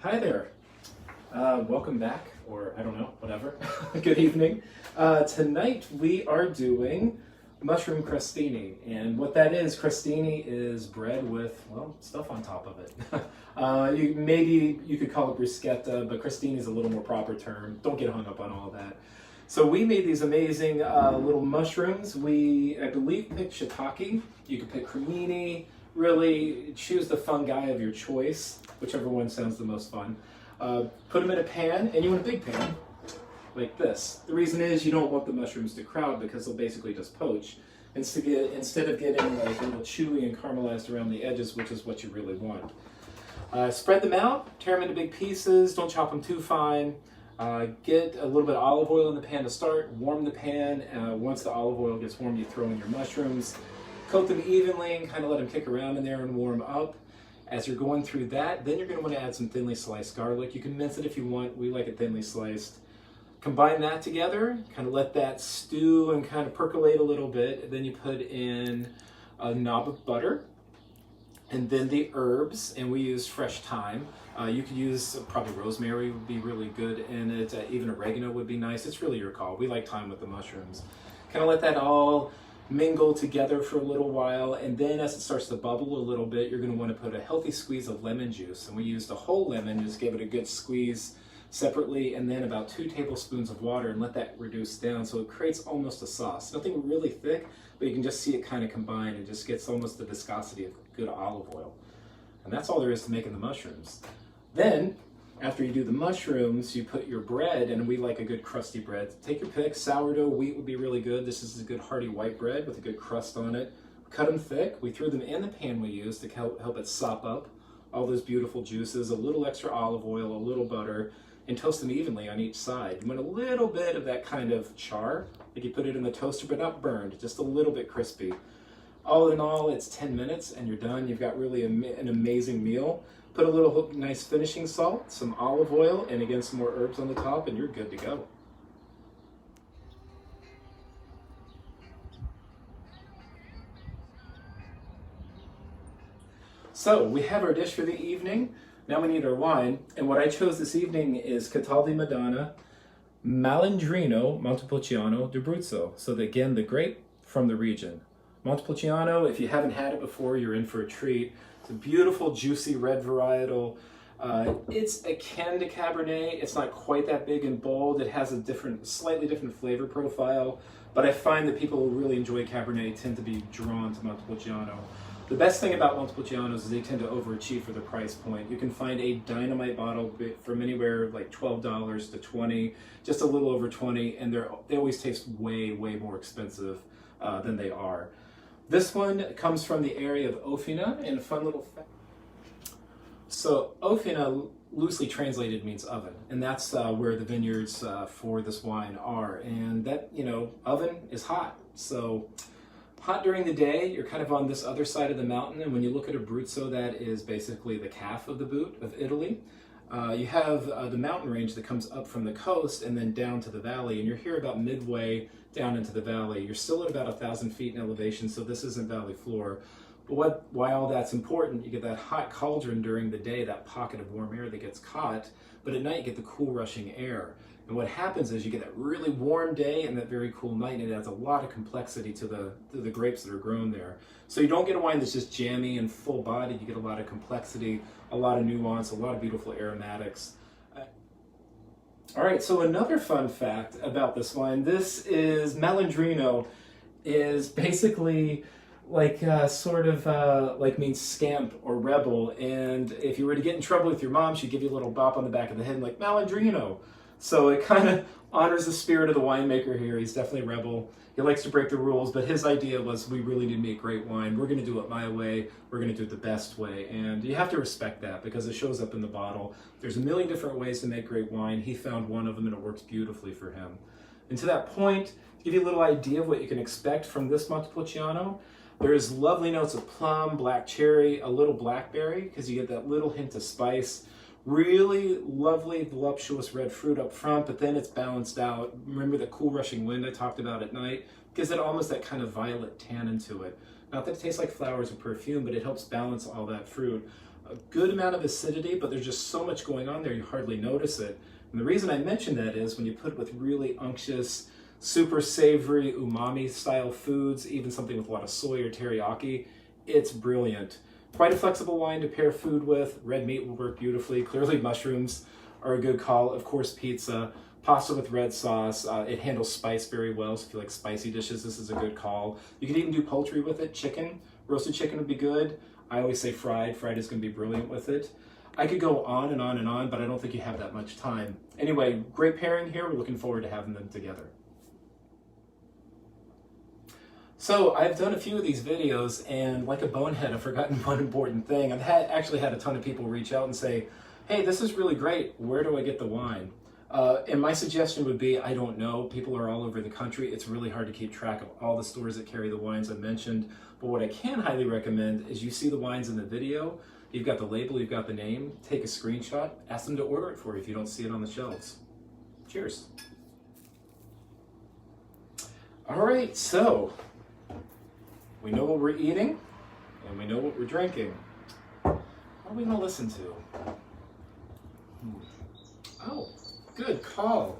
Hi there. Welcome back, or I don't know, whatever. Good evening. Tonight we are doing mushroom crostini, and what that is, crostini is bread with, well, stuff on top of it. Maybe you could call it bruschetta, but crostini is a little more proper term. Don't get hung up on all that. So we made these amazing little mushrooms. I believe, picked shiitake. You could pick cremini. Really choose the fungi of your choice, whichever one sounds the most fun. Put them in a pan, and you want a big pan, like this. The reason is you don't want the mushrooms to crowd because they'll basically just poach. Instead of getting like a little chewy and caramelized around the edges, which is what you really want. Spread them out, tear them into big pieces, don't chop them too fine. Get a little bit of olive oil in the pan to start, warm the pan. Once the olive oil gets warm, you throw in your mushrooms. Coat them evenly and kind of let them kick around in there and warm up. As you're going through that, then you're going to want to add some thinly sliced garlic. You can mince it if you want. We like it thinly sliced. Combine that together, kind of let that stew and kind of percolate a little bit. Then you put in a knob of butter and then the herbs, and we use fresh thyme. You could use probably rosemary would be really good in it. Even oregano would be nice. It's really your call. We like thyme with the mushrooms. Kind of let that all mingle together for a little while, and then as it starts to bubble a little bit, you're going to want to put a healthy squeeze of lemon juice. And we used a whole lemon, just give it a good squeeze separately, and then about 2 tablespoons of water, and let that reduce down so it creates almost a sauce. Nothing really thick, but you can just see it kind of combine and just gets almost the viscosity of good olive oil. And that's all there is to making the mushrooms. Then after you do the mushrooms, you put your bread, and we like a good crusty bread. Take your pick. Sourdough, wheat would be really good. This is a good hearty white bread with a good crust on it. Cut them thick. We threw them in the pan we used to help it sop up all those beautiful juices, a little extra olive oil, a little butter, and toast them evenly on each side. You want a little bit of that kind of char, like you put it in the toaster, but not burned, just a little bit crispy. All in all, it's 10 minutes and you're done. You've got really an amazing meal. Put a little nice finishing salt, some olive oil, and again some more herbs on the top, and you're good to go. So we have our dish for the evening. Now we need our wine, and what I chose this evening is Cataldi Madonna, Malandrino, Montepulciano, Abruzzo. So again, the grape from the region. Montepulciano, if you haven't had it before, you're in for a treat. It's a beautiful, juicy red varietal. It's akin to Cabernet. It's not quite that big and bold. It has a slightly different flavor profile, but I find that people who really enjoy Cabernet tend to be drawn to Montepulciano. The best thing about Montepulcianos is they tend to overachieve for the price point. You can find a dynamite bottle from anywhere like $12 to $20, just a little over $20, and they always taste way, way more expensive than they are. This one comes from the area of Ofina, and a fun little fact. So Ofina, loosely translated, means oven, and that's where the vineyards for this wine are. And that, oven is hot. So hot during the day, you're kind of on this other side of the mountain, and when you look at Abruzzo, that is basically the calf of the boot of Italy. You have the mountain range that comes up from the coast and then down to the valley, and you're here about midway down into the valley. You're still at about 1,000 feet in elevation, so this isn't valley floor. But why all that's important, you get that hot cauldron during the day, that pocket of warm air that gets caught, but at night you get the cool rushing air. And what happens is you get that really warm day and that very cool night, and it adds a lot of complexity to the grapes that are grown there. So you don't get a wine that's just jammy and full-bodied. You get a lot of complexity, a lot of nuance, a lot of beautiful aromatics. All right, so another fun fact about this wine, this is Malandrino, is basically like like means scamp or rebel. And if you were to get in trouble with your mom, she'd give you a little bop on the back of the head and like, Malandrino. So it kind of honors the spirit of the winemaker here. He's definitely a rebel. He likes to break the rules, but his idea was, we really need to make great wine. We're going to do it my way. We're going to do it the best way. And you have to respect that because it shows up in the bottle. There's a million different ways to make great wine. He found one of them, and it works beautifully for him. And to that point, to give you a little idea of what you can expect from this Montepulciano, there's lovely notes of plum, black cherry, a little blackberry, because you get that little hint of spice. Really lovely, voluptuous red fruit up front, but then it's balanced out. Remember the cool rushing wind I talked about at night? Gives it almost that kind of violet tannin to it. Not that it tastes like flowers or perfume, but it helps balance all that fruit. A good amount of acidity, but there's just so much going on there you hardly notice it. And the reason I mention that is when you put it with really unctuous, super savory, umami style foods, even something with a lot of soy or teriyaki, it's brilliant. Quite a flexible wine to pair food with. Red meat will work beautifully. Clearly mushrooms are a good call. Of course, pizza. Pasta with red sauce. It handles spice very well, so if you like spicy dishes, this is a good call. You could even do poultry with it. Chicken. Roasted chicken would be good. I always say fried. Fried is going to be brilliant with it. I could go on and on and on, but I don't think you have that much time. Anyway, great pairing here. We're looking forward to having them together. So I've done a few of these videos, and like a bonehead, I've forgotten one important thing. I've actually had a ton of people reach out and say, hey, this is really great. Where do I get the wine? And my suggestion would be, I don't know. People are all over the country. It's really hard to keep track of all the stores that carry the wines I mentioned. But what I can highly recommend is you see the wines in the video. You've got the label, you've got the name. Take a screenshot. Ask them to order it for you if you don't see it on the shelves. Cheers. All right, so we know what we're eating, and we know what we're drinking. What are we going to listen to? Oh, good call.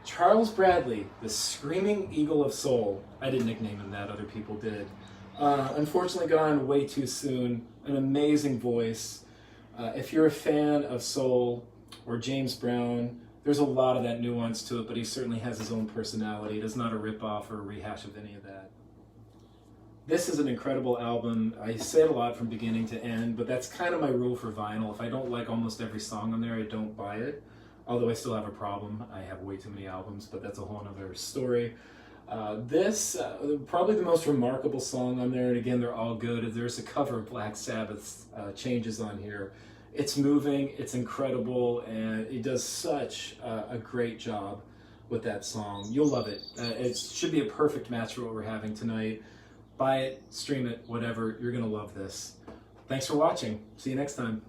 Charles Bradley, the Screaming Eagle of Soul. I didn't nickname him that, other people did. Unfortunately gone way too soon. An amazing voice. If you're a fan of soul or James Brown, there's a lot of that nuance to it, but he certainly has his own personality. It is not a rip-off or a rehash of any of that. This is an incredible album. I say it a lot from beginning to end, but that's kind of my rule for vinyl. If I don't like almost every song on there, I don't buy it. Although I still have a problem. I have way too many albums, but that's a whole other story. Probably the most remarkable song on there, and again, they're all good. There's a cover of Black Sabbath's Changes on here. It's moving, it's incredible, and it does such a great job with that song. You'll love it. It should be a perfect match for what we're having tonight. Buy it, stream it, whatever. You're going to love this. Thanks for watching. See you next time.